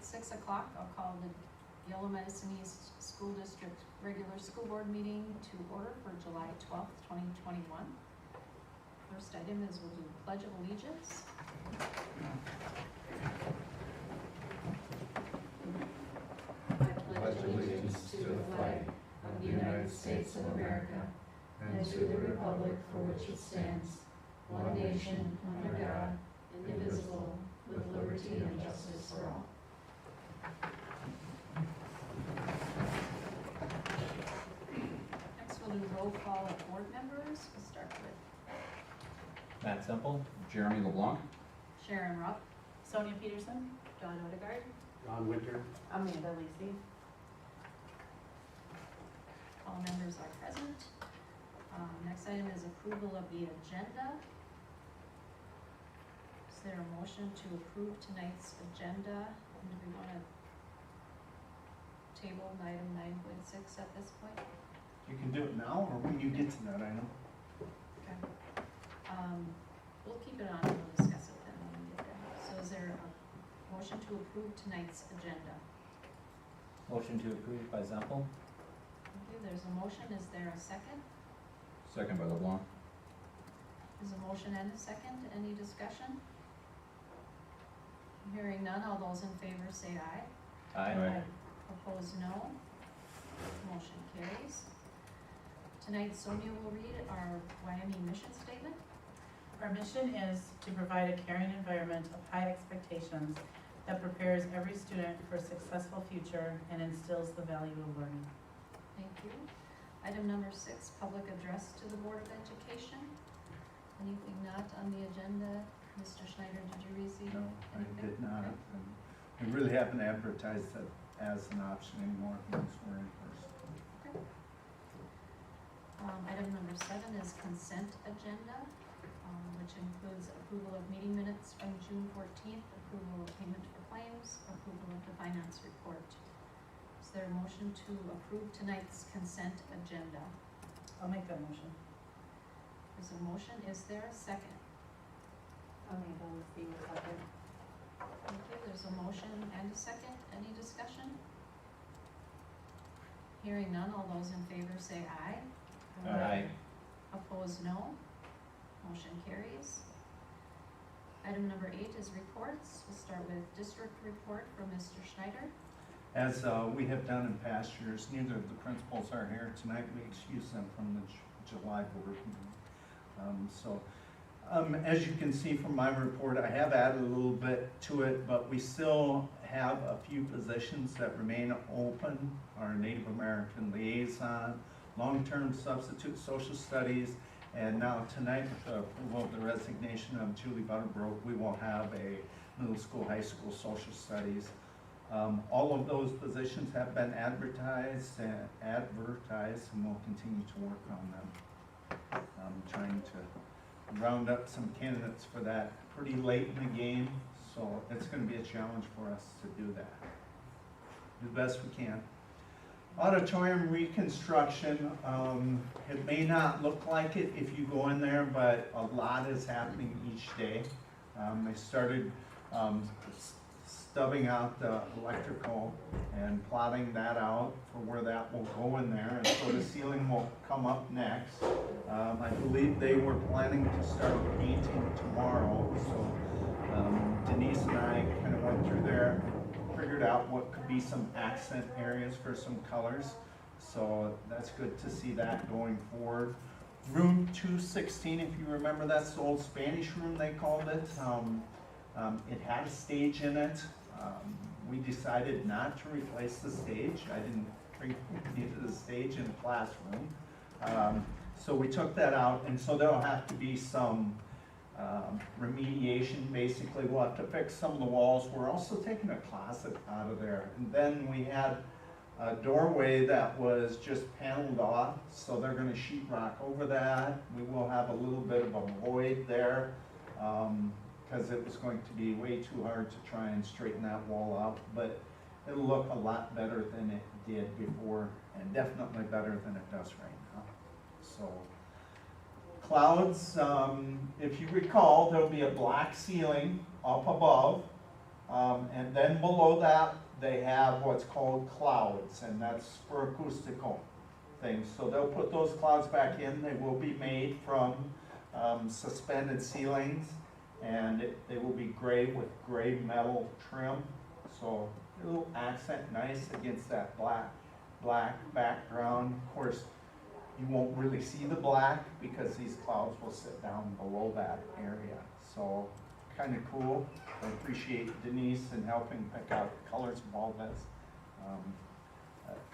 at 6 o'clock, I'll call the Yellow Medicine East School District regular school board meeting to order for July 12th, 2021. First item is we'll do Pledge of Allegiance. I pledge allegiance to the flag of the United States of America and to the republic for which it stands, one nation, under God, indivisible, with liberty and justice for all. Next, we'll do roll call of board members. We'll start with Matt Semple. Jeremy LeBlanc. Sharon Rupp, Sonia Peterson. John Odegaard, Ron Winter. Amanda Lacey. all members are present. Next item is approval of the agenda. Is there a motion to approve tonight's agenda? And do we want to table item 9.6 at this point? You can do it now or when you get to that item. Okay. We'll keep it on and we'll discuss it then when we get there. So is there a motion to approve tonight's agenda? Motion to approve by Semple. Okay, there's a motion. Is there a second? Second by LeBlanc. There's a motion and a second. Any discussion? Hearing none, all those in favor say aye. Aye. Opposed, no. Motion carries. Tonight, Sonia will read our Wyoming mission statement. Our mission is to provide a caring environment of high expectations that prepares every student for a successful future and instills the value of learning. Thank you. Item number 6, public address to the Board of Education. Anything not on the agenda? Mr. Schneider, did you receive No, I anything? did not. Okay. And we really haven't advertised that as an option anymore once we're in person. Okay. Item number 7 is consent agenda, which includes approval of meeting minutes from June 14th, approval of payment for claims, approval of the finance report. Is there a motion to approve tonight's consent agenda? I'll make that motion. There's a motion. Is there a second? Amanda Lacey will second. Okay, there's a motion and a second. Any discussion? Hearing none, all those in favor say aye. Aye. Opposed, no. Motion carries. Item number 8 is reports. We'll start with district report from Mr. Schneider. As we have done in past years, neither of the principals are here tonight. We excuse them from the July board meeting. As you can see from my report, I have added a little bit to it, but we still have a few positions that remain open. Our Native American liaison, long-term substitute social studies, and now tonight with the approval of the resignation of Julie Butterbrook, we will have a middle school, high school social studies. All of those positions have been advertised, and we'll continue to work on them. Trying to round up some candidates for that pretty late in the game, so it's going to be a challenge for us to do that. Do the best we can. Auditorium Reconstruction, it may not look like it if you go in there, but a lot is happening each day. They started stubbing out the electrical and plotting that out for where that will go in there, and so the ceiling will come up next. I believe they were planning to start painting tomorrow, so Denise and I kind of went through there, figured out what could be some accent areas for some colors, so that's good to see that going forward. Room 216, if you remember, that's the old Spanish room they called it. It had a stage in it. We decided not to replace the stage. I didn't think we needed a stage in the classroom. So we took that out, and so there'll have to be some remediation. Basically, we'll have to fix some of the walls. We're also taking a closet out of there. And then we had a doorway that was just paneled off, so they're going to sheetrock over that. We will have a little bit of a void there, because it was going to be way too hard to try and straighten that wall out, but it'll look a lot better than it did before, and definitely better than it does right now. So, clouds, if you recall, there'll be a black ceiling up above, And then below that, they have what's called clouds, and that's for acoustical things. So they'll put those clouds back in. They will be made from suspended ceilings, and they will be gray with gray metal trim. So it'll accent nice against that black background. Of course, you won't really see the black because these clouds will sit down below that area. So kind of cool. I appreciate Denise in helping pick out the colors of all this.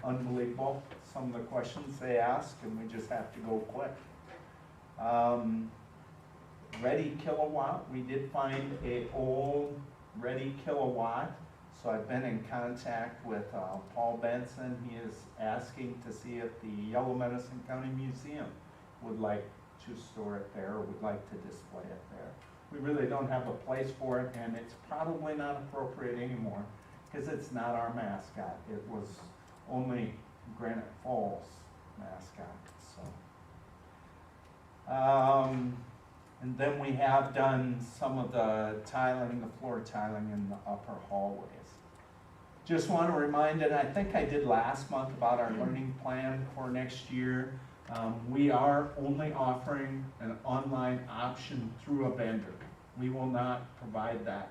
Unbelievable, some of the questions they ask, and we just have to go quick. Ready kilowatt, we did find a old Ready kilowatt. So I've been in contact with Paul Benson. He is asking to see if the Yellow Medicine County Museum would like to store it there or would like to display it there. We really don't have a place for it, and it's probably not appropriate anymore because it's not our mascot. It was only Granite Falls mascot. So, and then we have done some of the tiling, the floor tiling in the upper hallways. Just want to remind, and I think I did last month, about our learning plan for next year. We are only offering an online option through a vendor. We will not provide that.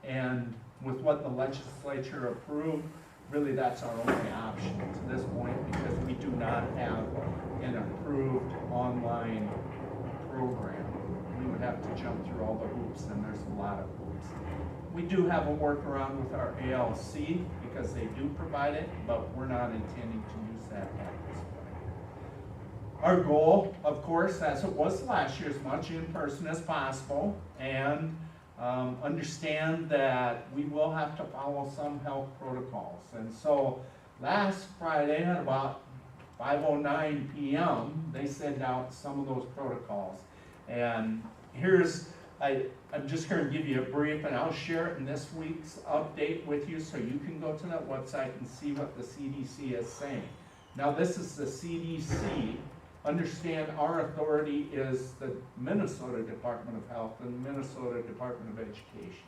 And with what the legislature approved, really that's our only option to this point, because we do not have an approved online program. We would have to jump through all the hoops, and there's a lot of hoops. We do have a workaround with our ALC because they do provide it, but we're not intending to use that at this point. Our goal, of course, as it was last year, as much in person as possible, and understand that we will have to follow some health protocols. And so last Friday at about 5:09 p.m., they sent out some of those protocols. And I'm just going to give you a brief, and I'll share it in this week's update with you so you can go to that website and see what the CDC is saying. Now, this is the CDC. Understand our authority is the Minnesota Department of Health and the Minnesota Department of Education.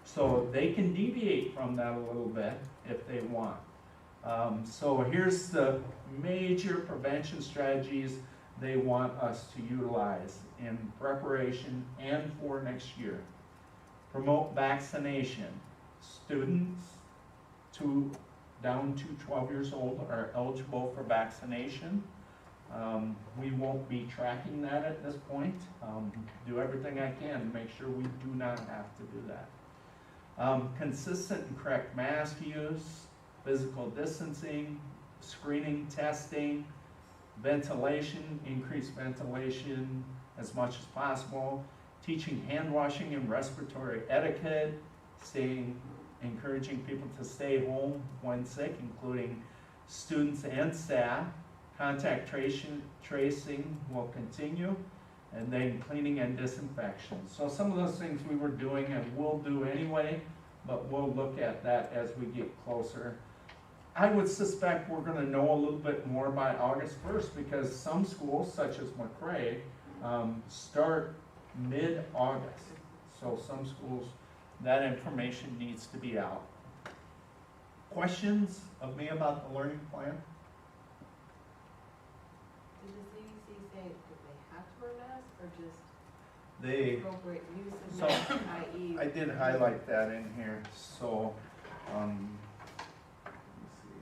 So they can deviate from that a little bit if they want. So here's the major prevention strategies they want us to utilize in preparation and for next year. Promote vaccination. Students down to 12 years old are eligible for vaccination. We won't be tracking that at this point. Do everything I can to make sure we do not have to do that. Consistent and correct mask use, physical distancing, screening, testing, ventilation, increased ventilation as much as possible, teaching hand washing and respiratory etiquette, encouraging people to stay home when sick, including students and staff. Contact tracing will continue, and then cleaning and disinfection. So some of those things we were doing and will do anyway, but we'll look at that as we get closer. I would suspect we're going to know a little bit more by August 1st because some schools, such as Mrea, start mid-August. So some schools, that information needs to be out. Questions of me about the learning plan? Did the CDC say that they have to wear masks or just They, appropriate use of So, masks, i.e. I did highlight that in here, so, let me see.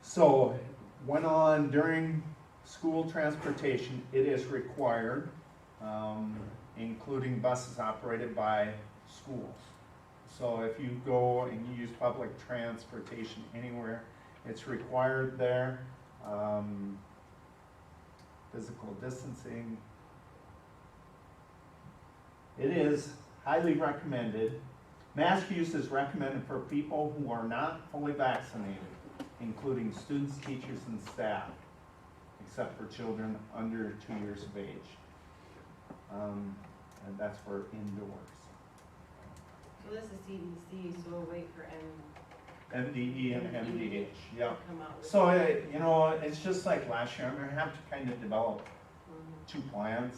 So, went on during school transportation, it is required, including buses operated by schools. So if you go and you use public transportation anywhere, it's required there. Physical distancing. It is highly recommended. Mask use is recommended for people who are not fully vaccinated, including students, teachers, and staff, except for children under 2 years of age. And that's for indoors. So this is CDC, so we'll wait for MDE and MDH, yeah. to come out with. So, you know, it's just like last year, I'm gonna have to kind of develop two plans.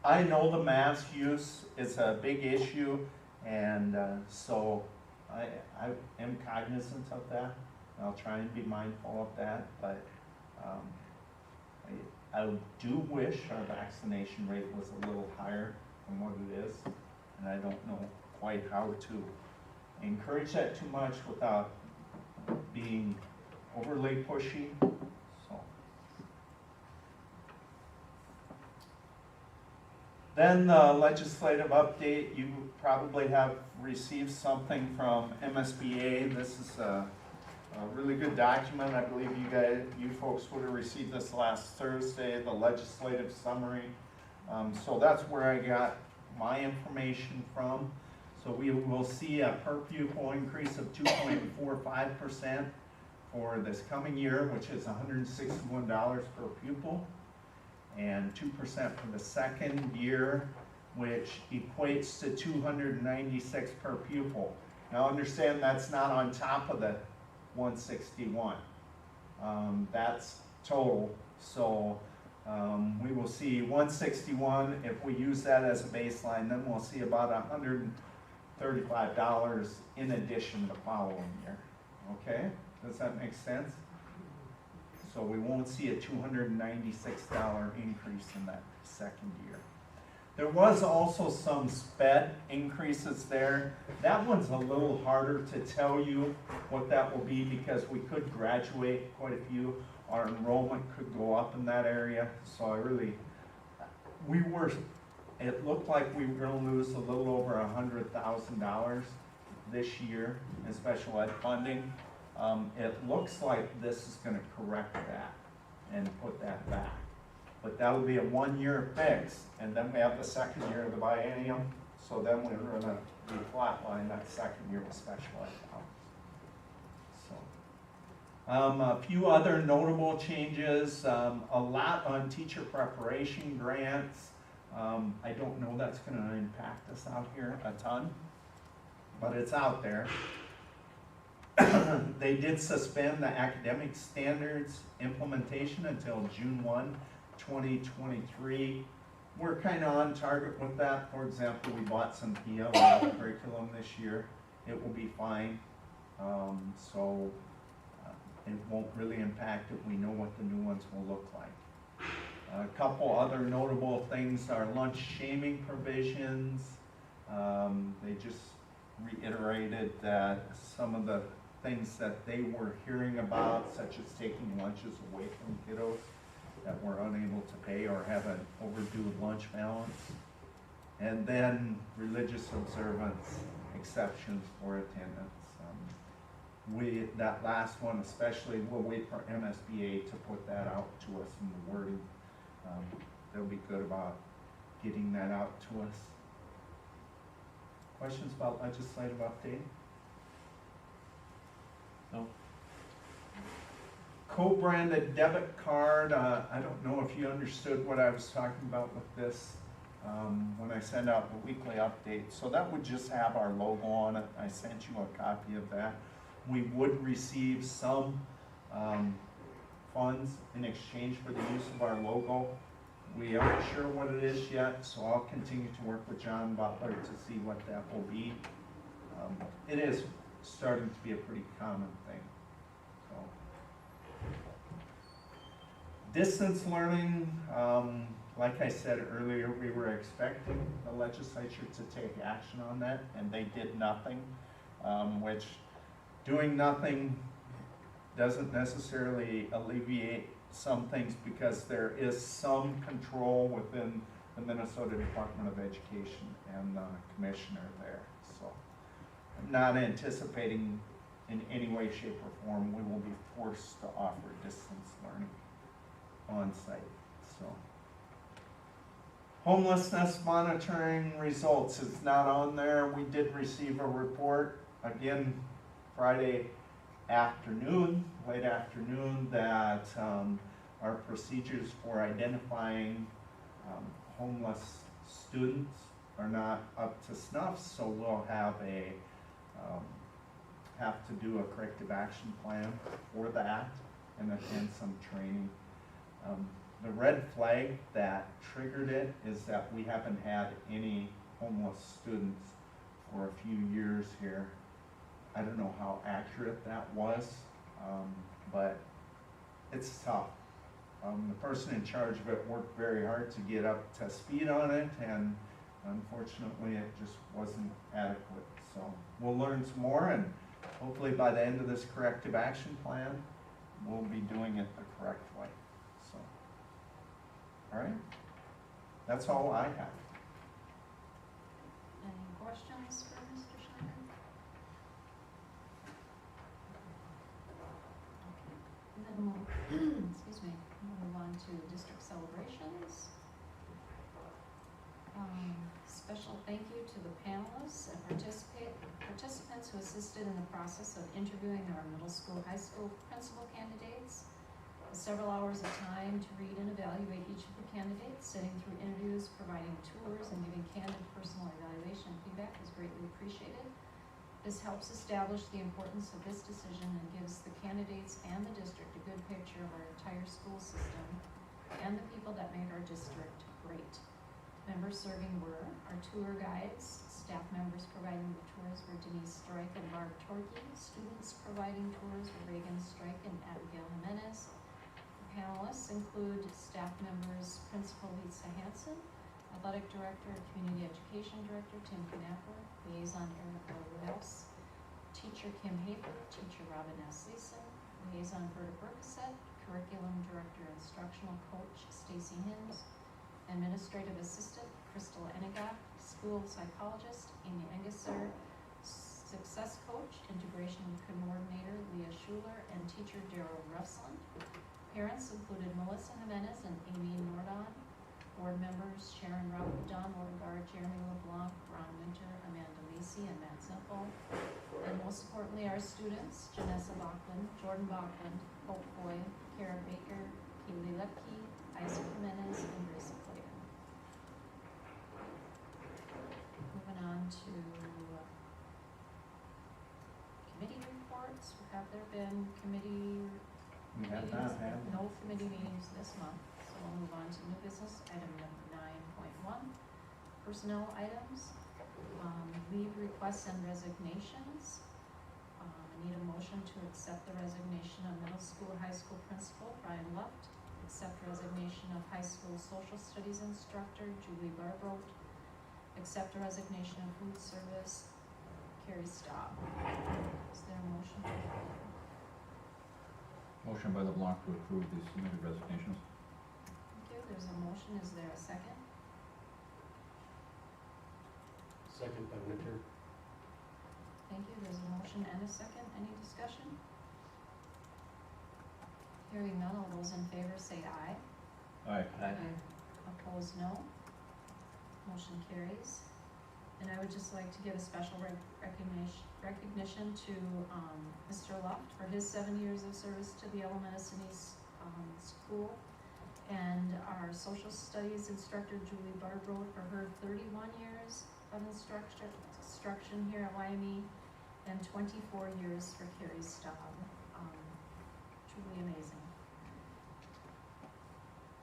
I know the mask use is a big issue, and so I am cognizant of that. I'll try and be mindful of that, but I do wish our vaccination rate was a little higher than what it is, and I don't know quite how to encourage that too much without being overly pushy, so. Then the legislative update, you probably have received something from MSBA. This is a really good document. I believe you folks would have received this last Thursday, the legislative summary. So that's where I got my information from. So we will see a per pupil increase of 2.45% for this coming year, which is $161 per pupil, and 2% for the second year, which equates to $296 per pupil. Now understand that's not on top of the 161. That's total. So we will see 161. If we use that as a baseline, then we'll see about $135 in addition the following year. Okay, does that make sense? So we won't see a $296 increase in that second year. There was also some sped increases there. That one's a little harder to tell you what that will be because we could graduate quite a few. Our enrollment could go up in that area. So it looked like we were gonna lose a little over $100,000 this year in special ed funding. It looks like this is gonna correct that and put that back. But that'll be a 1-year fix, and then we have the second year of the biennium, so then we're gonna be flatline that second year with special ed. So, a few other notable changes, a lot on teacher preparation grants. I don't know that's gonna impact us out here a ton, but it's out there. They did suspend the academic standards implementation until June 1, 2023. We're kind of on target with that. For example, we bought some PLA curriculum this year. It will be fine. So it won't really impact it. We know what the new ones will look like. A couple other notable things are lunch shaming provisions. They just reiterated that some of the things that they were hearing about, such as taking lunches away from kiddos that were unable to pay or have an overdue lunch balance. And then religious observance exceptions for attendance. That last one especially, we'll wait for MSBA to put that out to us in the wording. They'll be good about getting that out to us. Questions about legislative update? No. Co-branded debit card, I don't know if you understood what I was talking about with this when I send out the weekly update. So that would just have our logo on it. I sent you a copy of that. We would receive some funds in exchange for the use of our logo. We aren't sure what it is yet, so I'll continue to work with John Butler to see what that will be. It is starting to be a pretty common thing. So. Distance learning, like I said earlier, we were expecting the legislature to take action on that, and they did nothing, which doing nothing doesn't necessarily alleviate some things because there is some control within the Minnesota Department of Education and the commissioner there. So I'm not anticipating in any way, shape, or form we will be forced to offer distance learning on site. So homelessness monitoring results is not on there. We did receive a report again Friday afternoon, late afternoon, that our procedures for identifying homeless students are not up to snuff, so we'll have to do a corrective action plan for that and some training. the red flag that triggered it is that we haven't had any homeless students for a few years here. I don't know how accurate that was, but it's tough. The person in charge of it worked very hard to get up to speed on it, and unfortunately it just wasn't adequate. So we'll learn some more, and hopefully by the end of this corrective action plan, we'll be doing it the correct way. So, all right, that's all I have. Any questions for Mr. Schneider? Okay. Then we'll, excuse me, move on to district celebrations. Special thank you to the panelists and participants who assisted in the process of interviewing our middle school, high school principal candidates. Several hours of time to read and evaluate each of the candidates, sitting through interviews, providing tours, and giving candid personal evaluation feedback was greatly appreciated. This helps establish the importance of this decision and gives the candidates and the district a good picture of our entire school system and the people that make our district great. Members serving were our tour guides. Staff members providing the tours were Denise Strike and Barb Torkey. Students providing tours were Reagan Strike and Abigail Jimenez. The panelists include staff members Principal Lisa Hanson, Athletic Director and Community Education Director Tim Knapper, Liaison Erica Rouse, Teacher Kim Hafer, Teacher Robin S. Leeson, Liaison Berta Berkset, Curriculum Director Instructional Coach Stacy Hims, Administrative Assistant Crystal Eniga, School Psychologist Amy Engesser, Success Coach, Integration Coordinator Leah Schuler, and Teacher Daryl Russland. Parents included Melissa Jimenez and Amy Nordon. Board members Sharon Rupp, Don Odegaard, Jeremy LeBlanc, Ron Winter, Amanda Lacey, and Matt Semple. And most importantly, our students, Janessa Bachland, Jordan Bachland, Hope Boyd, Kara Baker, Kaylee Lepke, Isaac Jimenez, and Gracie Clayton. Moving on to committee reports. Have there been committee We have meetings? not had. No committee meetings this month, so we'll move on to new business, item number 9.1, personnel items, leave requests and resignations. I need a motion to accept the resignation of middle school, high school principal Brian Luft, accept resignation of high school social studies instructor Julie Barbroat, accept the resignation of food service Carrie Staub. Is there a motion? Motion by LeBlanc to approve the submitted resignations. Thank you. There's a motion. Is there a second? Second by Winter. Thank you. There's a motion and a second. Any discussion? Hearing none, all those in favor say aye. Aye. Aye. Opposed, no. Motion carries. And I would just like to give a special recognition to Mr. Luft for his 7 years of service to the Elementary School, and our social studies instructor Julie Barbroat for her 31 years of instruction here at Wyoming, and 24 years for Carrie Staub. Truly amazing.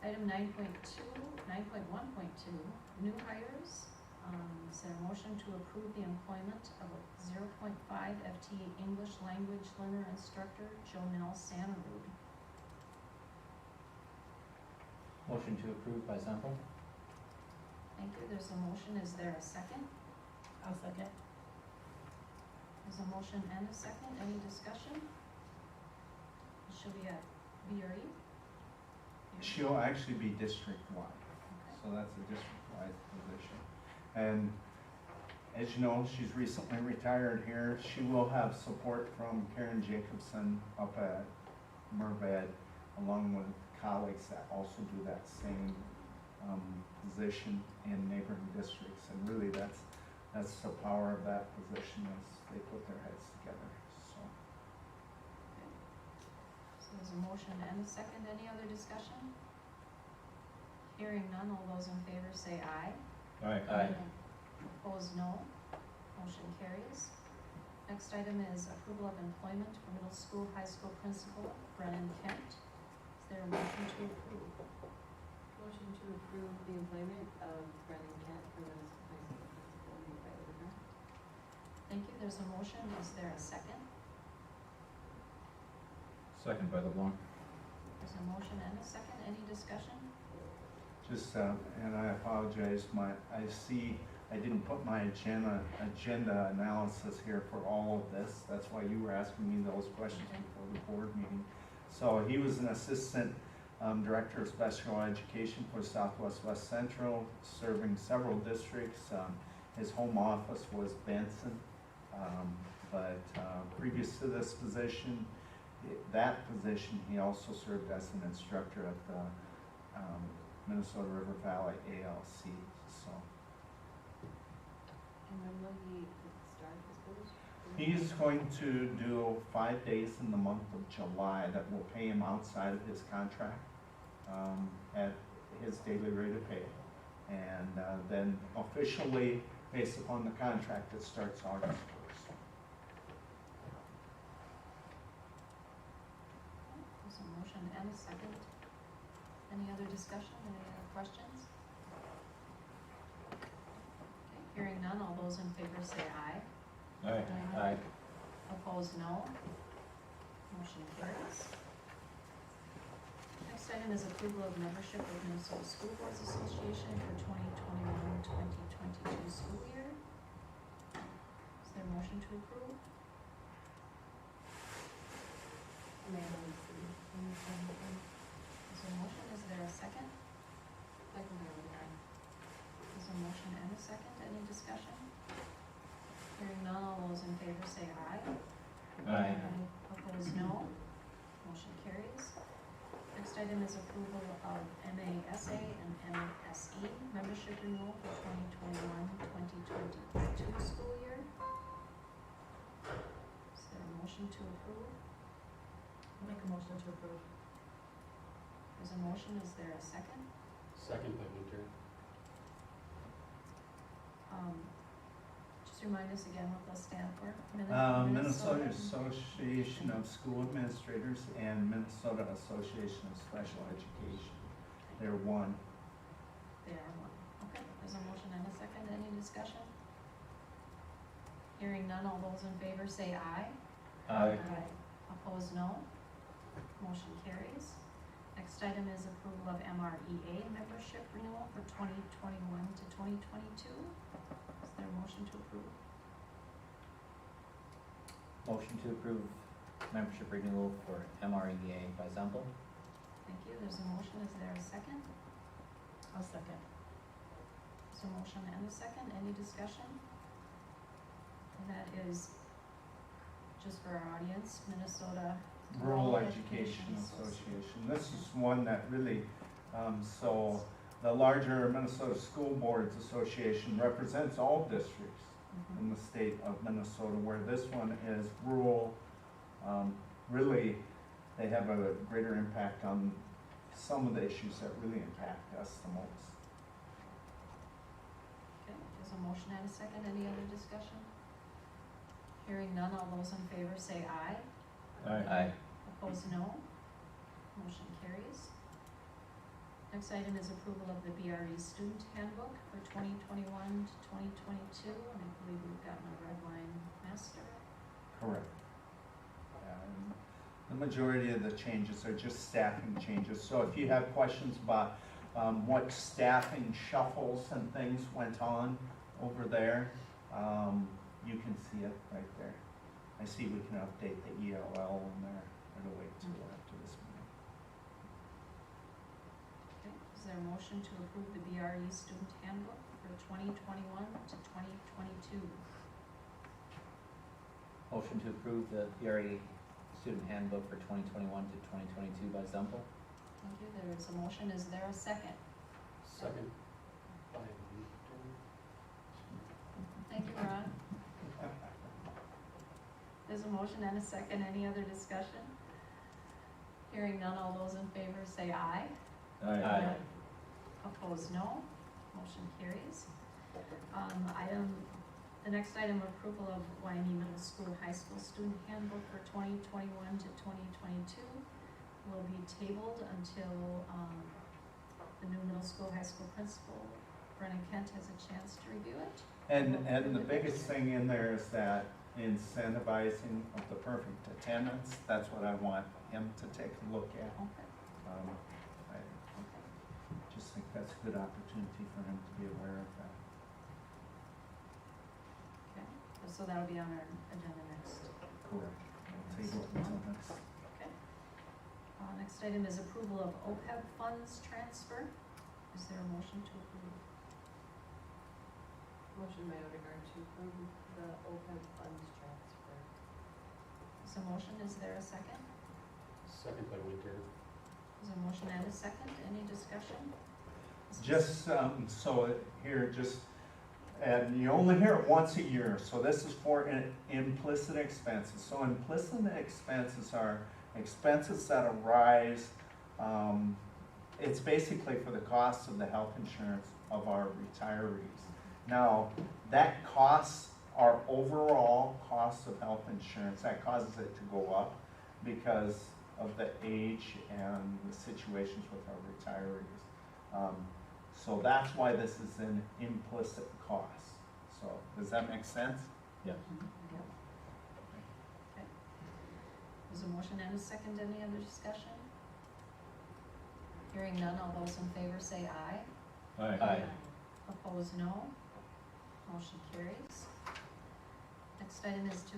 Item 9.1.2, new hires. Is there a motion to approve the employment of a 0.5 FTE English language learner instructor, Jonelle Sanarud? Motion to approve by Semple. Thank you. There's a motion. Is there a second? I'll second. There's a motion and a second. Any discussion? She'll be at BRE? She'll actually be district-wide, Okay. so that's a district-wide position. And as you know, she's recently retired here. She will have support from Karen Jacobson up at Merved, along with colleagues that also do that same position in neighboring districts. And really, that's the power of that position, is they put their heads together, so. So there's a motion and a second. Any other discussion? Hearing none, all those in favor say aye. Aye. Aye. Opposed, no. Motion carries. Next item is approval of employment for middle school, high school principal Brennan Kent. Is there a motion to approve? Motion to approve the employment of Brendan Kent for the high school principal made by Whitaker. Thank you, there's a motion, is there a second? Second by LeBlanc. There's a motion and a second, any discussion? Just, and I apologize, I didn't put my agenda analysis here for all of this. That's why you were asking me those questions before the board meeting. So he was an assistant director of special education for Southwest West Central, serving several districts. His home office was Benson, but previous to this position, he also served as an instructor at the Minnesota River Valley ALC. So And when will he start his position? he's going to do 5 days in the month of July that will pay him outside of his contract at his daily rate of pay. And then officially, based upon the contract, it starts August 1st. There's a motion and a second. Any other discussion, any other questions? Okay, hearing none, all those in favor say aye. Aye. Opposed, no. Motion carries. Next item is approval of membership of Minnesota School Boards Association for 2021-2022 school year. Is there a motion to approve? There's a motion, is there a second? Second by Whitaker. There's a motion and a second, any discussion? Hearing none, all those in favor say aye. Aye. Opposed, no. Motion carries. Next item is approval of MASA and MSE membership renewal for 2021-2022 school year. Is there a motion to approve? I'll make a motion to approve. There's a motion, is there a second? Second by Winter. Just remind us again what those stand for. Minnesota Association of School Administrators and Minnesota Association of Special Education. They're one. They are one. Okay, there's a motion and a second, any discussion? Hearing none, all those in favor say aye. Aye. Opposed, no. Motion carries. Next item is approval of MREA membership renewal for 2021-2022. Is there a motion to approve? Motion to approve membership renewal for MREA by Zempel. Thank you, there's a motion, is there a second? I'll second. There's a motion and a second, any discussion? And that is, just for our audience, Minnesota Rural Education Association. This is one that really, so the larger Minnesota School Boards Association represents all districts in the state of Minnesota, where this one is rural. Really, they have a greater impact on some of the issues that really impact us the most. Okay, there's a motion and a second, any other discussion? Hearing none, all those in favor say aye. Aye. Opposed, no. Motion carries. Next item is approval of the BRE Student Handbook for 2021-2022, and I believe we've gotten a red line master. Correct. And the majority of the changes are just staffing changes. So if you have questions about what staffing shuffles and things went on over there, you can see it right there. I see we can update the ELL in there. I'll wait till after this meeting. Okay, is there a motion to approve the BRE Student Handbook for 2021-2022? Motion to approve the PRE student handbook for 2021-2022 by Zempel. Thank you, there is a motion, is there a second? Second by Winter. Thank you, Ron. There's a motion and a second, any other discussion? Hearing none, all those in favor say aye. Aye. Opposed, no. Motion carries. The next item, approval of Wyoming Middle School High School Student Handbook for 2021-2022 will be tabled until the new middle school, high school principal, Brennan Kent, has a chance to review it. And the biggest thing in there is that incentivizing of the perfect attendance, that's what I want him to take a look at. Okay, I okay. just think that's a good opportunity for him to be aware of that. Okay, so that'll be on our agenda next. Correct. I'll table it until next. Okay. Next item is approval of OPEB funds transfer. Is there a motion to approve? Motion by Odegaard to approve the OPEB funds transfer. Is a motion, is there a second? Second by Winter. Is a motion and a second, any discussion? Just, and you only hear it once a year, so this is for implicit expenses. So implicit expenses are expenses that arise, it's basically for the cost of the health insurance of our retirees. Now, that costs our overall cost of health insurance, that causes it to go up because of the age and the situations with our retirees. So that's why this is an implicit cost. So, does that make sense? Yes. Yep. Okay. There's a motion and a second, any other discussion? Hearing none, all those in favor say aye. Aye. Opposed, no. Motion carries. Next item is to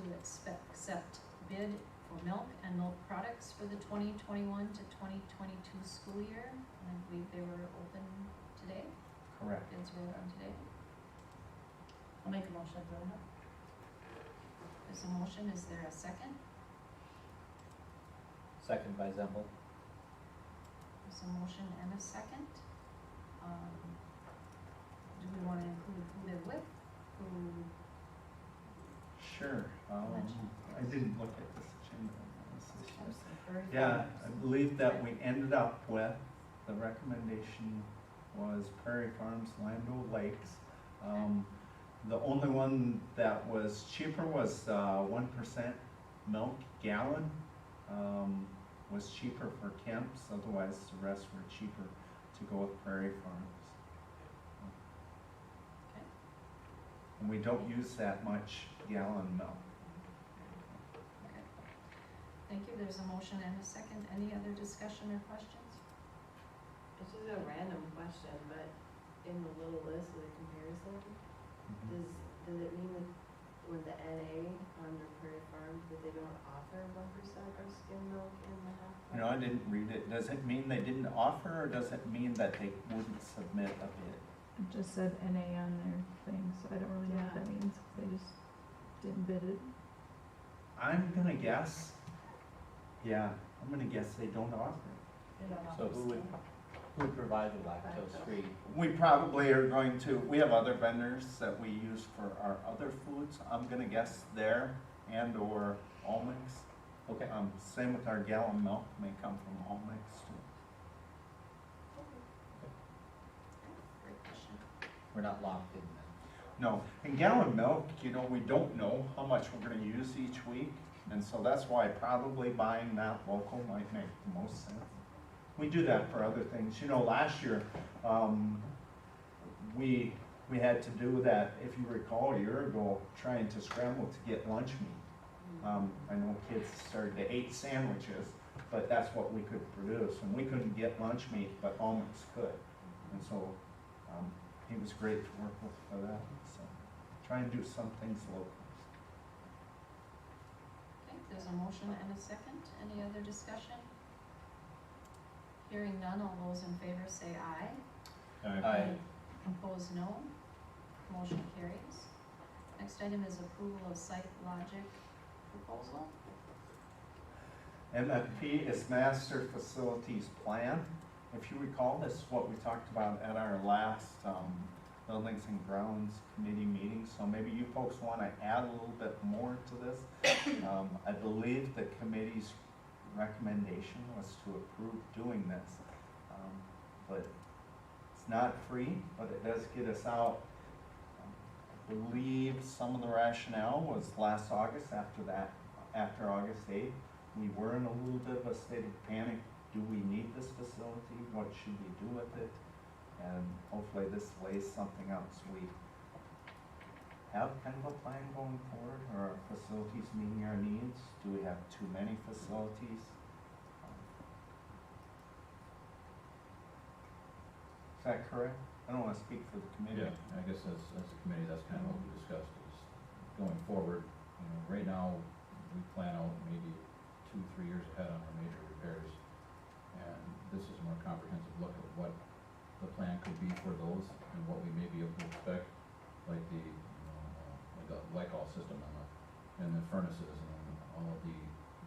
accept bid for milk and milk products for the 2021 to 2022 school year. And I believe they were open today. Correct. Bids were open today. I'll make a motion to that. There's a motion, is there a second? Second by Zempel. There's a motion and a second. Do we want to include who they're with? Who, Sure. Mention. I didn't look at this agenda. This is- Very Yeah, fine. I believe that we ended up with, the recommendation was Prairie Farms, Lando Lakes. The only one that was cheaper was 1% milk gallon, was cheaper for Kemp's, otherwise the rest were cheaper to go with Prairie Farms. okay. And we don't use that much gallon milk. Okay. Thank you. There's a motion and a second. Any other discussion or questions? This is a random question, but in the little list of the comparison, does it mean that with the NA under Prairie Farms that they don't offer 1% of skim milk in the half? You know, I didn't read it. Does it mean they didn't offer, or does it mean that they wouldn't submit a bid? It just said NA on their thing, so I don't really know what that means. They just didn't bid it. I'm gonna guess, I'm gonna guess they don't offer it. They don't So offer who would provide the lactose-free? We probably are going to, we have other vendors that we use for our other foods. I'm gonna guess there and or Almix. Okay. Same with our gallon milk, may come from Almix too. Great question. We're not locked in then. No, and gallon milk, you know, we don't know how much we're gonna use each week. And so that's why probably buying that local might make the most sense. We do that for other things. You know, last year, we had to do that, if you recall, a year ago, trying to scramble to get lunch meat. I know kids started to eat sandwiches, but that's what we could produce. And we couldn't get lunch meat, but Almix could. And so, he was great to work with for that. So, try and do some things local. Okay, there's a motion and a second. Any other discussion? Hearing none, all those in favor say aye. Aye. Opposed, no. Motion carries. Next item is approval of site logic proposal. MFP is Master Facilities Plan. If you recall, this is what we talked about at our last Buildings and Grounds Committee meeting, so maybe you folks want to add a little bit more to this. I believe the committee's recommendation was to approve doing this, but it's not free, but it does get us out. I believe some of the rationale was last August, after August 8th, we were in a little bit of a state of panic. Do we need this facility? What should we do with it? And hopefully this lays something out, so we have kind of a plan going forward. Are our facilities meeting our needs? Do we have too many facilities? Is that correct? I don't wanna speak for the committee. Yeah, I guess as a committee, that's kind of what we discussed, is going forward, right now, we plan out maybe 2-3 years ahead on our major repairs. And this is a more comprehensive look at what the plan could be for those and what we may be able to expect, like the, like the glycol system and the furnaces and all of the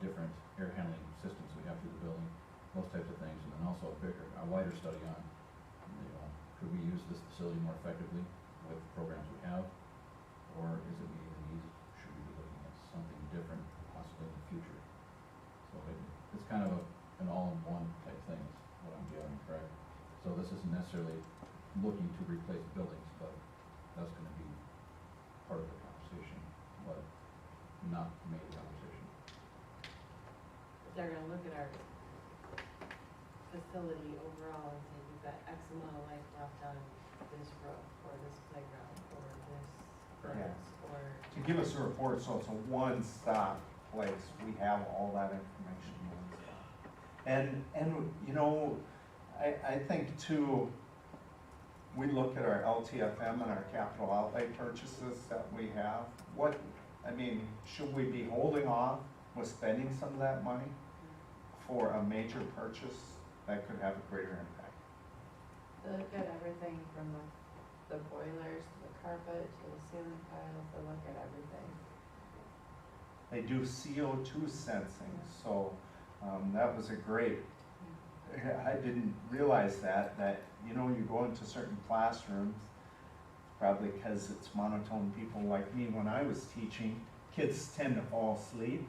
different air handling systems we have through the building, those types of things, and then also a wider study on, could we use this facility more effectively with the programs we have? Or is it meeting the needs? Should we be looking at something different possibly in the future? So it's kind of an all-in-one type thing is what I'm gathering, correct? So this isn't necessarily looking to replace buildings, but that's gonna be part of the conversation, but not the main conversation. They're gonna look at our facility overall and say, we've got X amount of life left on this roof, or this playground, or this Yeah. fence, or. To give us a report, so it's a one-stop place, we have all that information in one stop. And I think too, we look at our LTFM and our capital outlay purchases that we have. Should we be holding off with spending some of that money for a major purchase that could have a greater impact? They look at everything from the boilers to the carpet to the ceiling tiles, they look at everything. They do CO2 sensing, so that was a great, I didn't realize that you go into certain classrooms, probably because it's monotone people like me when I was teaching, kids tend to fall asleep.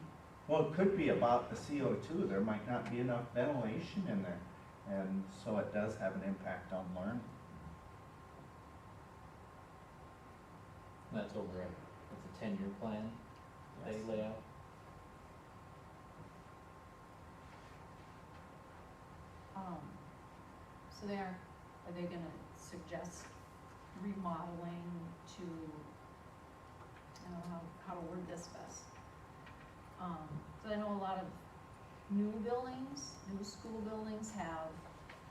Well, it could be about the CO2, there might not be enough ventilation in there, and so it does have an impact on learning. That's over it's a 10-year plan that they lay out. So are they gonna suggest remodeling to, I don't know how to word this best. So I know a lot of new school buildings have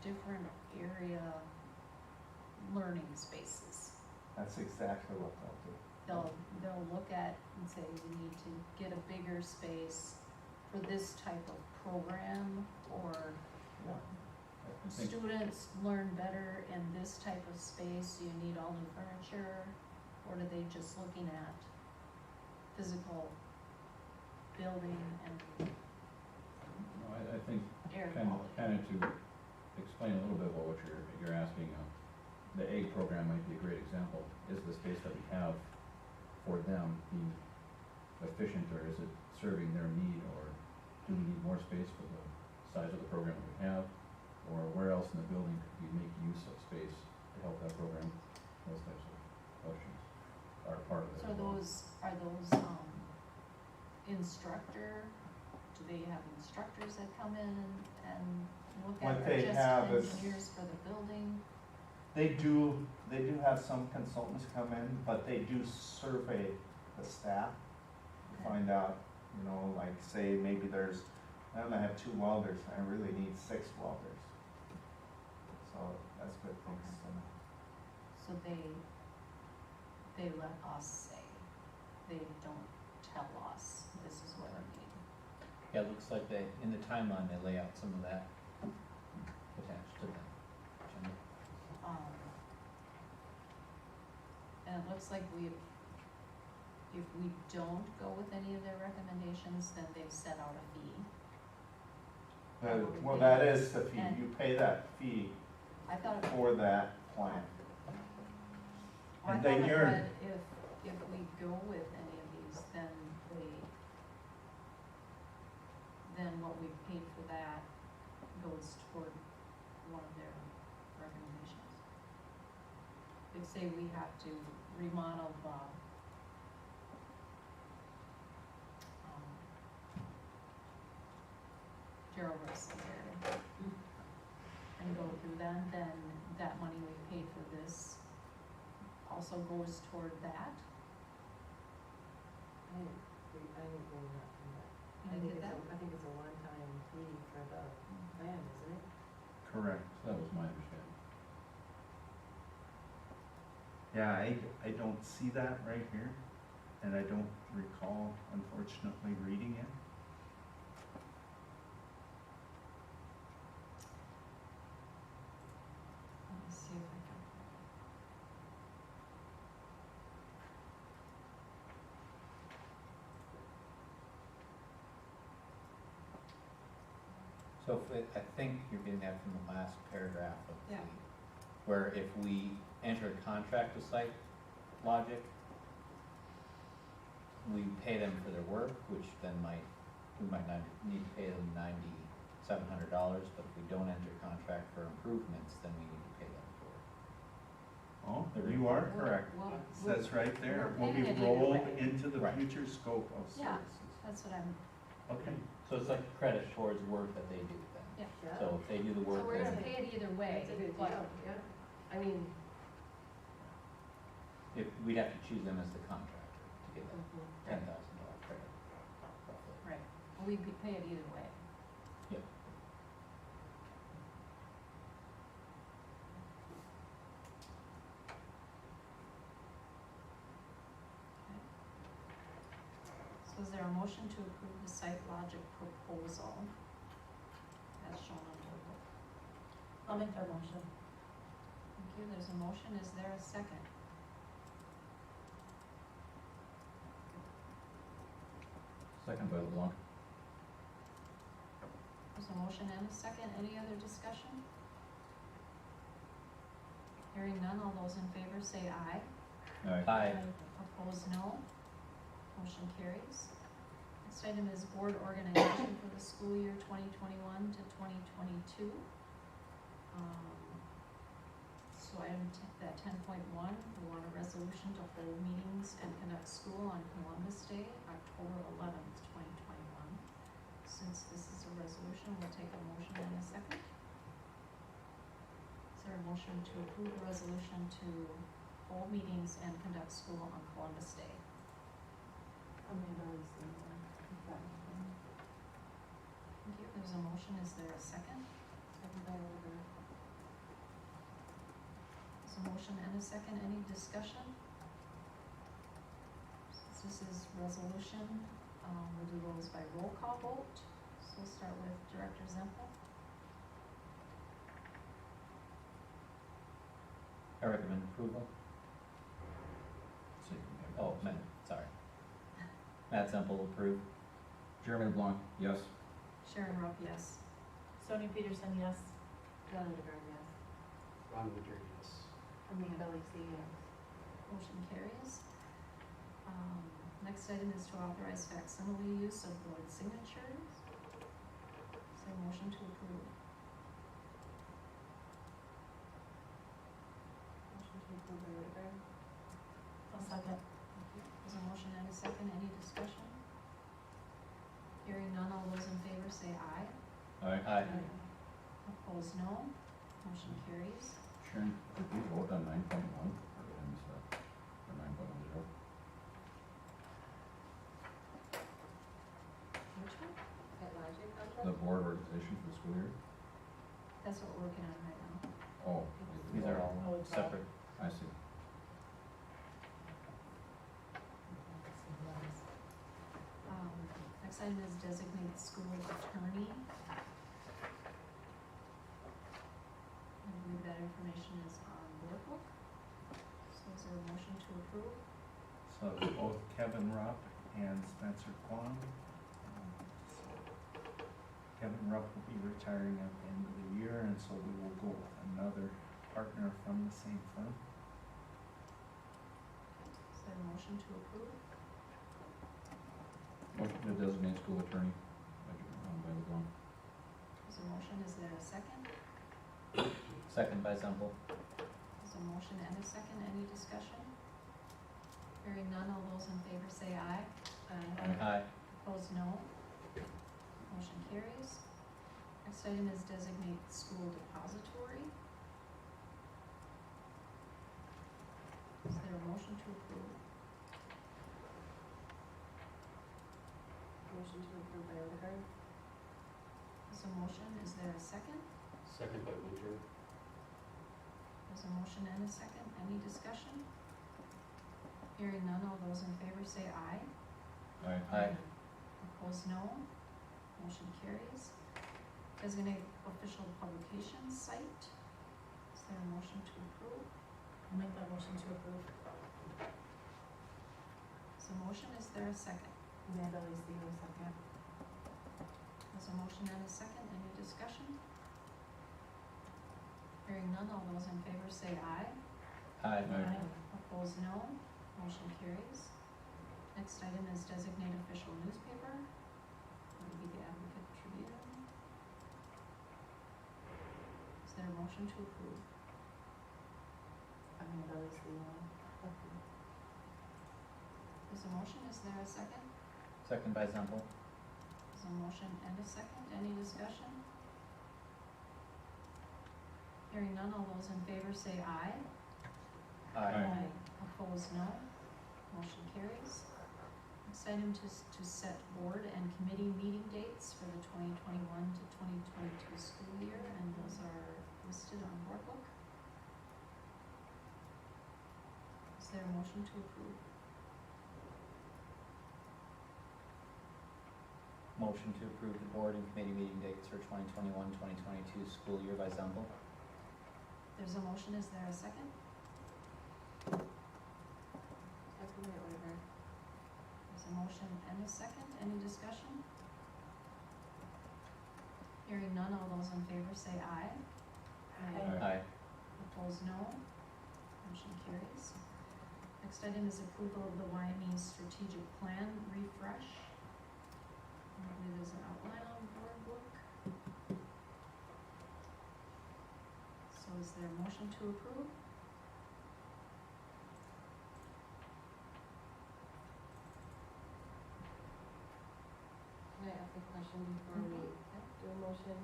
different area learning spaces. That's exactly what they'll do. They'll look at and say, we need to get a bigger space for this type of program, or Yeah. I think students learn better in this type of space, you need all new furniture, or are they just looking at physical building and I think air kind quality? of to explain a little bit about what you're asking, the egg program might be a great example. Is the space that we have for them being efficient, or is it serving their need, or do we need more space for the size of the program that we have? Or where else in the building could we make use of space to help that program? Those types of questions are part of it. So as well. are those instructor, do they have instructors that come in and look What at, they or have just is- engineers for the building? They do have some consultants come in, but they do survey the staff to find out, like say maybe I have 2 welders, I really need 6 welders. So that's good things to know. So they let us say, they don't tell us this is what we need. Yeah, it looks like in the timeline, they lay out some of that attached to the agenda. And it looks like if we don't go with any of their recommendations, then they've set out a fee. Well, that is the fee, And- you pay that fee I thought it, for that plan. I And thought then it you're- read if we go with any of these, then what we paid for that goes toward one of their recommendations. They say we have to remodel Gerald Russell's area and go through them, then that money we paid for this also goes toward that. I didn't know that from that. You didn't get that? I think it's a one-time fee for the plan, isn't it? Correct. That was my understanding. Yeah, I don't see that right here, and I don't recall, unfortunately, reading it. Let me see if I can. So if I think you're getting that from the last paragraph of the, Yeah. where if we enter a contract with Site Logic, we pay them for their work, which then we might not need to pay them $9,700, but if we don't enter a contract for improvements, then we need to pay them for it. Oh, you are correct. Well, It says right there, we're will be paying it either rolled way. into the Right. future scope of Yeah. services. That's what I'm, Okay, So it's like credit towards work that they do then. yeah. So if they do the So work, we're gonna then pay it either way, That's a good but deal, yeah. I mean, if, we'd have to choose them as the contractor to get that mhm. $10,000 credit, roughly. right, we could pay it either way. Yep. Okay. So is there a motion to approve the Site Logic proposal as shown on the book? I'll make that motion. Thank you, there's a motion, is there a second? Second by LeBlanc. There's a motion and a second, any other discussion? Hearing none, all those in favor say aye. Aye. Opposed, no. Motion carries. Next item is board organization for the school year 2021 to 2022. So item that 10.1, we want a resolution to hold meetings and conduct school on Columbus Day, October 11th, 2021. Since this is a resolution, we'll take a motion in a second. Is there a motion to approve the resolution to hold meetings and conduct school on Columbus Day? I mean, I was thinking, Thank you. There's a motion. Is there a second? second by Oliver. There's a motion and a second. Any discussion? Since this is resolution, we'll do those by roll call vote. So we'll start with Director Zempel. I recommend approval. So you can have Oh, those. Matt, sorry. Matt Semple, approve. Jeremy LeBlanc, yes. Sharon Rupp, yes. Sonia Peterson, yes. John DeGard, yes. Ron Woodger, yes. Amanda Lacey, yes. Motion carries. Next item is to authorize facsimile use of board signatures. Is there a motion to approve? Motion to approve by Whitaker. I'll second. There's a motion and a second. Any discussion? Hearing none, all those in favor say aye. Aye. Opposed, no. Motion carries. Sharon, did we vote on 9.1, or did I miss that? Or 9.10? Which one? At Logic The contract? board organization for the school year? That's what we're working on right now. Oh. These are all Oh, it's separate. I see. Next item is designate school attorney. I believe that information is on board book. So is there a motion to approve? so both Kevin Rupp and Spencer Kwong. Kevin Rupp will be retiring at the end of the year, and so we will go with another partner from the same firm. Is there a motion to approve? Motion to designate school attorney by LeBlanc. There's a motion, is there a second? Second by Semple. There's a motion and a second, any discussion? Hearing none, all those in favor say aye. Aye. Opposed, no. Motion carries. Next item is designate school depository. Is there a motion to approve? Motion to approve by Odegaard. There's a motion, is there a second? Second by Winter. There's a motion and a second, any discussion? Hearing none, all those in favor say aye. Aye. Opposed, no. Motion carries. Designate official publication site. Is there a motion to approve? I'll make that motion to approve. There's a motion, is there a second? Amanda Lacy, will second. There's a motion and a second, any discussion? Hearing none, all those in favor say aye. Aye. Opposed, no. Motion carries. Next item is designate official newspaper. That would be the Advocate Tribune. Is there a motion to approve? Amanda Lacy, There's a motion, is there a second? Second by Zempel. There's a motion and a second, any discussion? Hearing none, all those in favor say aye. Aye. Opposed, no. Motion carries. Next item to set board and committee meeting dates for the 2021 to 2022 school year, and those are listed on board book. Is there a motion to approve? Motion to approve the board and committee meeting dates for 2021-2022 school year by Zempel. There's a motion, is there a second? Second by Odegaard. There's a motion and a second, any discussion? Hearing none, all those in favor say aye. Aye. Opposed, no. Motion carries. Next item is approval of the Wyoming strategic plan refresh. I believe there's an outline on board book. So is there a motion to approve? Can I ask a question before we do a motion?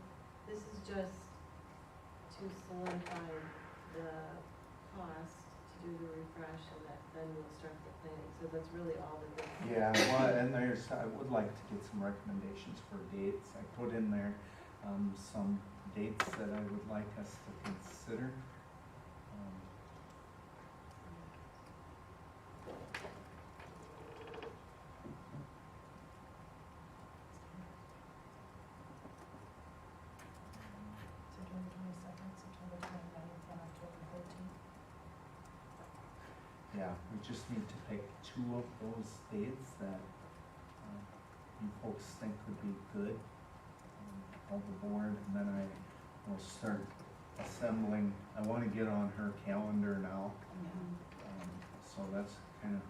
This is just to solidify the cost to do the refresh, and that then we'll start the planning, so that's really all that this. Yeah, well, and I would like to get some recommendations for dates. I put in there, some dates that I would like us to consider. September 22nd, September 29th, and October 13th. Yeah, we just need to pick two of those dates that you folks think would be good, of the board, and then I will start assembling. I wanna get on her calendar now, so that's kind of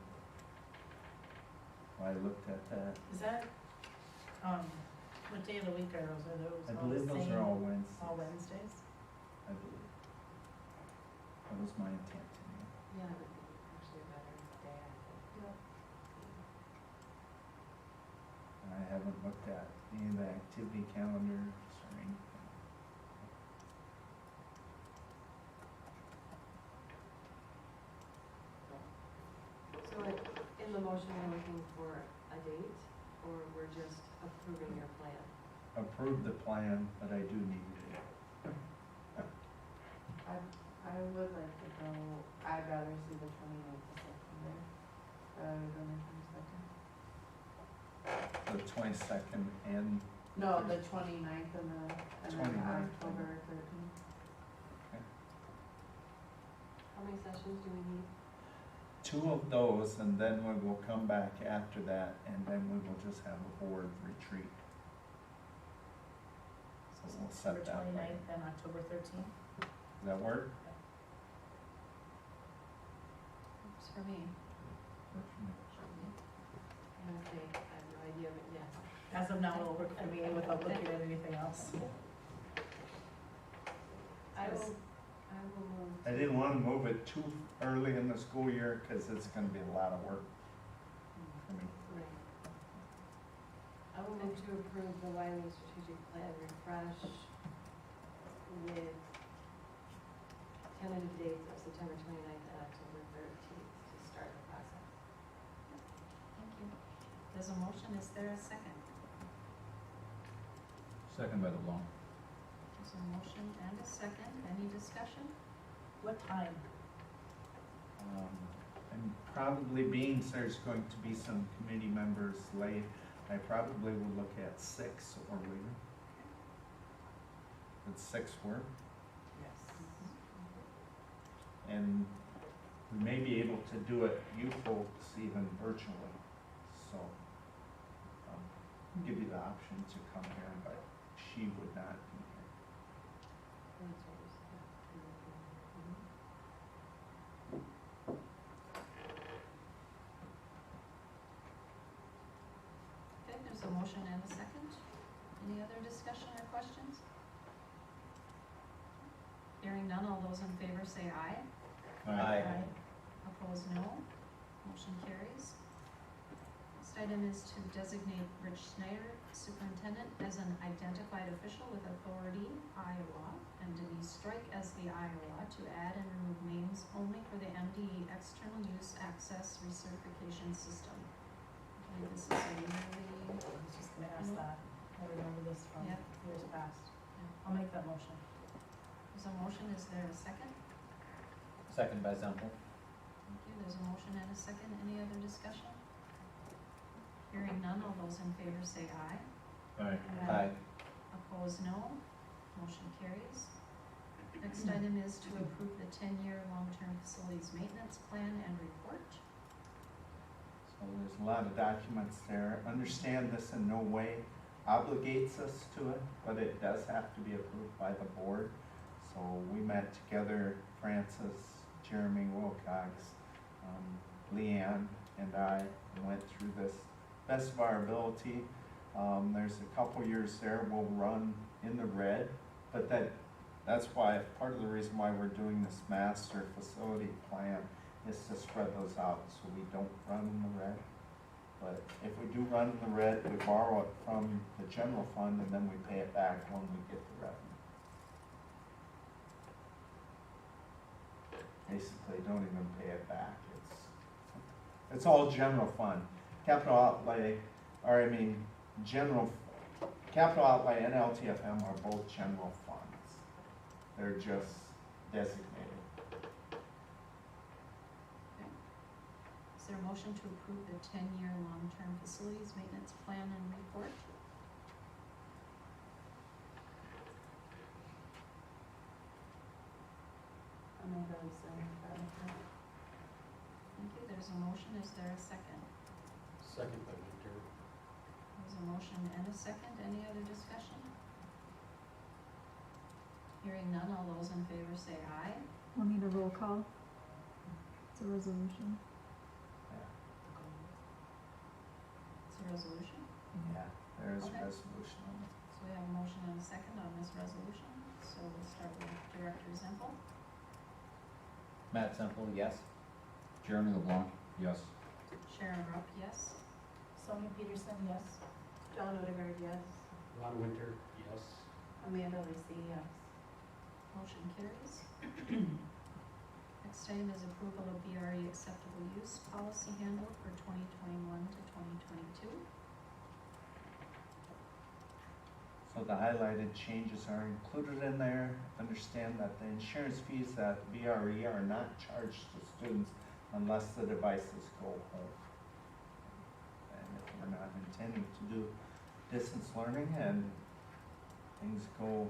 why I looked at that. Is that, what day of the week are those? Are those I all the believe those same? are all Wednesdays. All Wednesdays? I believe. That was my intent anyway. Yeah, that would be actually a better day, I think. And I haven't looked at any of the activity calendars or anything. So in the motion, we're looking for a date, or we're just approving your plan? Approve the plan, but I do need a date. I would like to go, I'd rather see the 29th of September, rather than the 22nd. The 22nd and. No, the 29th and then 29th. October 13th. Okay. How many sessions do we need? Two of those, and then we will come back after that, and then we will just have a board retreat. So we'll set September that. 29th and October 13th. Does that work? Works for me. Okay, I have no idea, but yes. As of now, it'll work for me without looking at anything else. I will move. I didn't wanna move it too early in the school year, cause it's gonna be a lot of work for me. Right. I will move to approve the Wyoming strategic plan refresh with tentative dates of September 29th and October 13th. There's a motion, is there a second? Second by LeBlanc. There's a motion and a second, any discussion? What time? And probably being there's going to be some committee members late, I probably will look at 6 or later. Would 6 work? Yes. And we may be able to do it, you folks, even virtually. So, give you the option to come here, but she would not be here. That's what we said. Okay, there's a motion and a second. Any other discussion or questions? Hearing none, all those in favor say aye. Aye. Opposed, no. Motion carries. Next item is to designate Rich Snyder, superintendent, as an identified official with authority, Iowa, and Denise Strike as the Iowa to add and remove names only for the MDE External Use Access Recertification System. I believe this is a yearly, I was just gonna ask that. I remember this from Yep. years past. I'll make that motion. there's a motion, is there a second? Second by Zempel. Thank you, there's a motion and a second, any other discussion? Hearing none, all those in favor say aye. Aye. Aye. Opposed, no. Motion carries. Next item is to approve the 10-year long-term facilities maintenance plan and report. So there's a lot of documents there. Understand this in no way obligates us to it, but it does have to be approved by the board. So we met together, Francis, Jeremy Wilcox, Leanne, and I went through this best of our ability. There's a couple years there we'll run in the red, but that's why, part of the reason why we're doing this master facility plan is to spread those out so we don't run in the red. But if we do run in the red, we borrow it from the general fund and then we pay it back when we get the revenue. Basically, don't even pay it back. It's all general fund. Capital outlay, capital outlay and LTFM are both general funds. They're just designated. Is there a motion to approve the 10-year long-term facilities maintenance plan and report? Amanda was saying that. Thank you, there's a motion, is there a second? Second by Winter. There's a motion and a second, any other discussion? Hearing none, all those in favor say aye. We'll need a roll call. It's a resolution. It's a resolution, Yeah, there is a Okay. resolution on it. so we have a motion and a second on this resolution, so we'll start with Director Zempel. Matt Zempel, yes. Jeremy LeBlanc, yes. Sharon Rupp, yes. Sonia Peterson, yes. John Odegaard, yes. Ron Winter, yes. Amanda Lacey, yes. Motion carries. Next item is approval of BRE acceptable use policy handbook for 2021 to 2022. So the highlighted changes are included in there. Understand that the insurance fees at BRE are not charged to students unless the devices go home. And if we're not intending to do distance learning and things go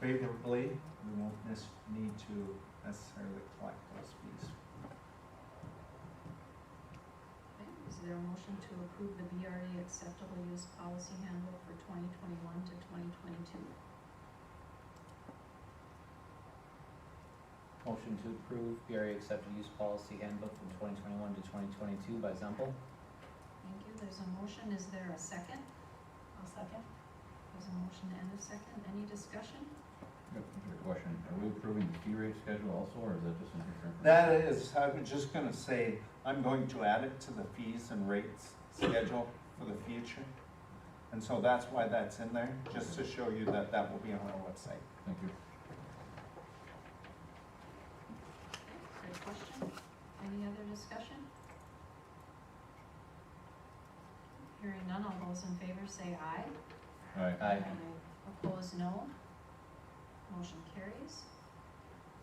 favorably, we won't need to necessarily collect those fees. Okay, is there a motion to approve the BRE acceptable use policy handbook for 2021 to 2022? Motion to approve BRE accepted use policy handbook from 2021 to 2022 by Zempel. Thank you, there's a motion, is there a second? I'll second. There's a motion and a second, any discussion? Got a question. Are we approving the fee rate schedule also, or is that just a different? That is, I was just gonna say, I'm going to add it to the fees and rates schedule for the future. And so that's why that's in there, just to show you that that will be on our website. Thank you. Good question, any other discussion? Hearing none, all those in favor say aye. Aye. Aye. Opposed, no. Motion carries.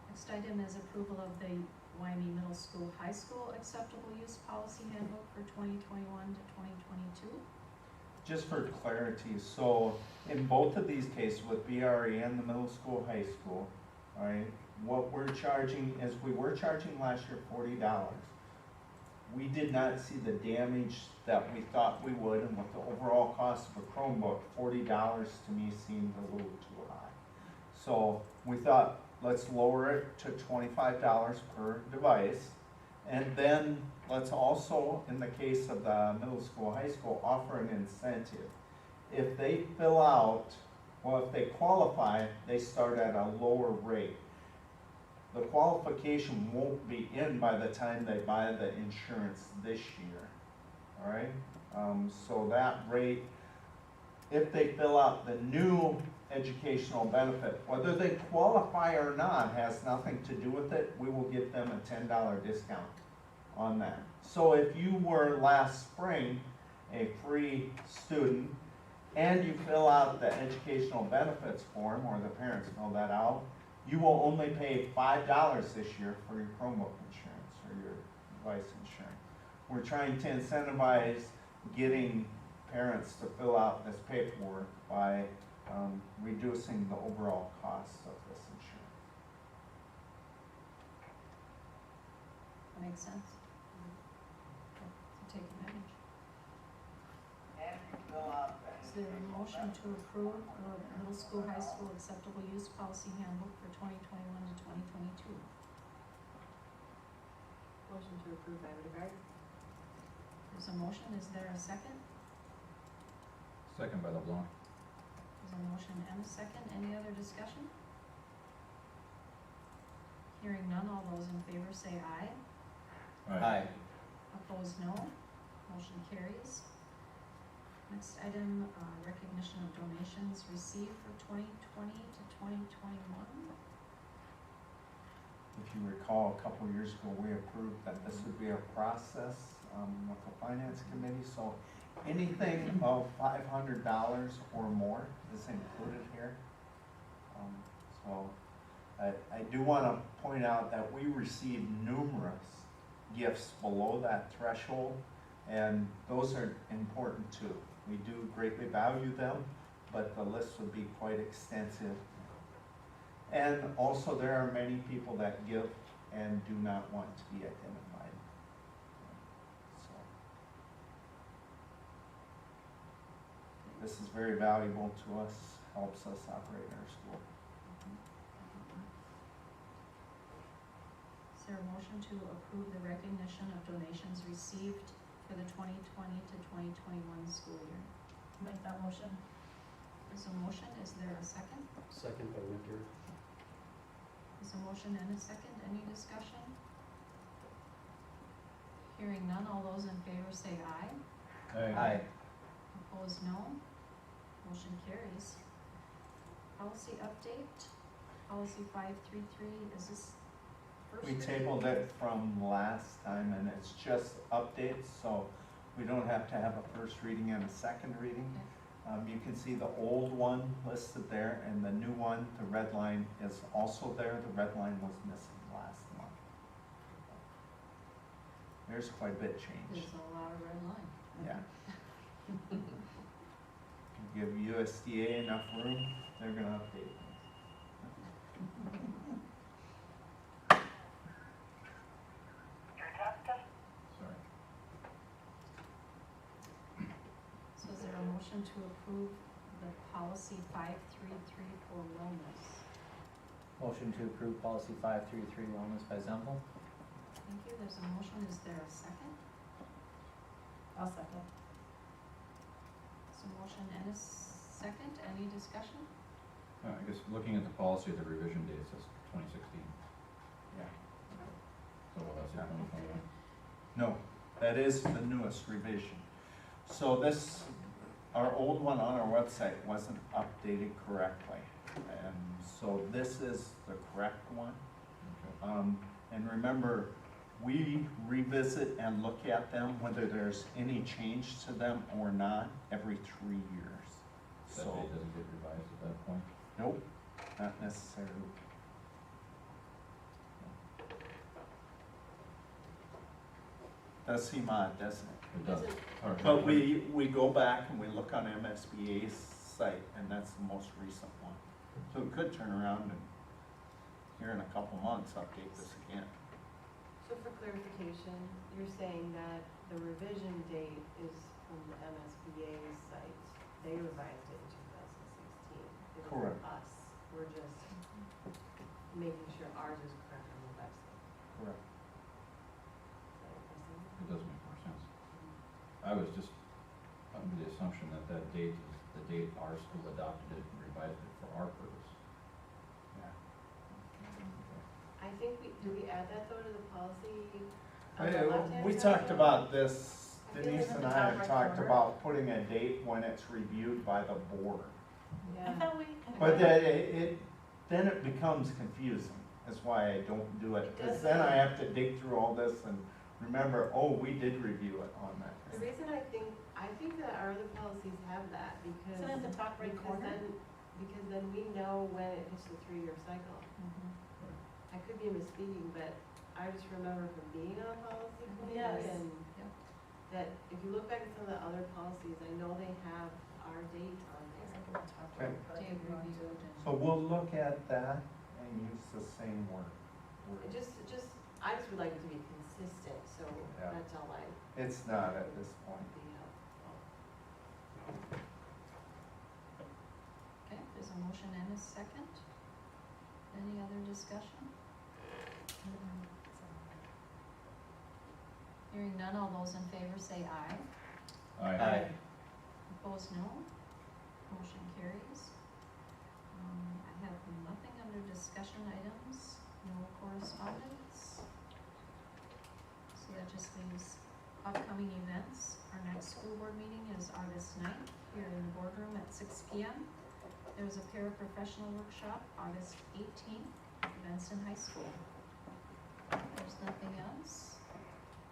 Next item is approval of the Wyoming Middle School, High School Acceptable Use Policy Handbook for 2021 to 2022. Just for clarity, so in both of these cases with BRE and the middle school, high school, all right, what we're charging is, we were charging last year $40. We did not see the damage that we thought we would, and with the overall cost of a Chromebook, $40 to me seemed a little too high. So we thought, let's lower it to $25 per device. And then let's also, in the case of the middle school, high school, offer an incentive. If they fill out, well, if they qualify, they start at a lower rate. The qualification won't be in by the time they buy the insurance this year, all right? So that rate, if they fill out the new educational benefit, whether they qualify or not has nothing to do with it, we will give them a $10 discount on that. So if you were last spring a free student and you fill out the educational benefits form, or the parents fill that out, you will only pay $5 this year for your Chromebook insurance or your device insurance. We're trying to incentivize getting parents to fill out this paperwork by reducing the overall cost of this insurance. That makes sense. So take advantage. Is there a motion to approve the middle school, high school acceptable use policy handbook for 2021 to 2022? Motion to approve by Rivard. There's a motion, is there a second? Second by LeBlanc. There's a motion and a second, any other discussion? Hearing none, all those in favor say aye. Aye. Opposed, no. Motion carries. Next item, recognition of donations received for 2020 to 2021. If you recall, a couple years ago, we approved that this would be a process with the finance committee, so anything of $500 or more is included here. So I do want to point out that we received numerous gifts below that threshold, and those are important too. We do greatly value them, but the list would be quite extensive. And also, there are many people that give and do not want to be identified. So, this is very valuable to us, helps us operate our school. Is there a motion to approve the recognition of donations received for the 2020 to 2021 school year? Make that motion. There's a motion, is there a second? Second by Winter. There's a motion and a second, any discussion? Hearing none, all those in favor say aye. Aye. Opposed, no. Motion carries. Policy update, policy 533, is this first We reading? tabled it from last time, and it's just updates, so we don't have to have a first reading and a second reading. You can see the old one listed there, and the new one, the red line, is also there. The red line was missing last month. There's quite a bit changed. There's a lot of red line. Yeah. Give USDA enough room, they're gonna update things. Sorry. So is there a motion to approve the policy 533 for wellness? Motion to approve policy 533 wellness by Zempel. Thank you, there's a motion, is there a second? I'll second. There's a motion and a second, any discussion? I guess looking at the policy, the revision date says 2016, Yeah. so that's in 2021. No, that is the newest revision. So this, our old one on our website wasn't updated correctly. And so this is the correct one. Okay. And remember, We revisit and look at them, whether there's any change to them or not, every 3 years. That So, date doesn't get revised at that point? nope, not necessarily. Does seem odd, doesn't it? It does. All right. But we go back and we look on MSBA's site, and that's the most recent one. So we could turn around and, here in a couple months, update this again. So for clarification, you're saying that the revision date is from the MSBA's site. They revised it in 2016. It was Correct. us. We're just making sure ours is correct on the website. Correct. Is that what you're saying? It does make more sense. I was just under the assumption that that date is the date our school adopted it and revised it for our purpose. Yeah. I think do we add that though to the policy? on the Hey, left-hand we side? talked about this, I feel Denise like and at the I top have right talked corner. about putting a date when it's reviewed by the board. I Yeah. thought we. But then then it becomes confusing, is why I don't do it, It because does. then I have to dig through all this and remember, oh, we did review it on that. The reason I think that our other policies have that because. Isn't it the top right corner? Because then we know when it hits the 3-year cycle. Mhm. I could be misspeaking, but I just remember from being on policy committee Yes. and Yep. that if you look back at some of the other policies, I know they have our date on there. Okay. Date reviewed So we'll look at that and use the same word. I just would like it to be consistent, so Yeah. that's all I It's not at this point. would be helpful. Okay, there's a motion and a second. Any other discussion? Hearing none, all those in favor say aye. Aye. Opposed, no. Motion carries. I have nothing under discussion items, no correspondence. So that just leaves upcoming events. Our next school board meeting is August 9th, here in the boardroom at 6 p.m. There was a paraprofessional workshop, August 18th, at Benson High School. If there's nothing else,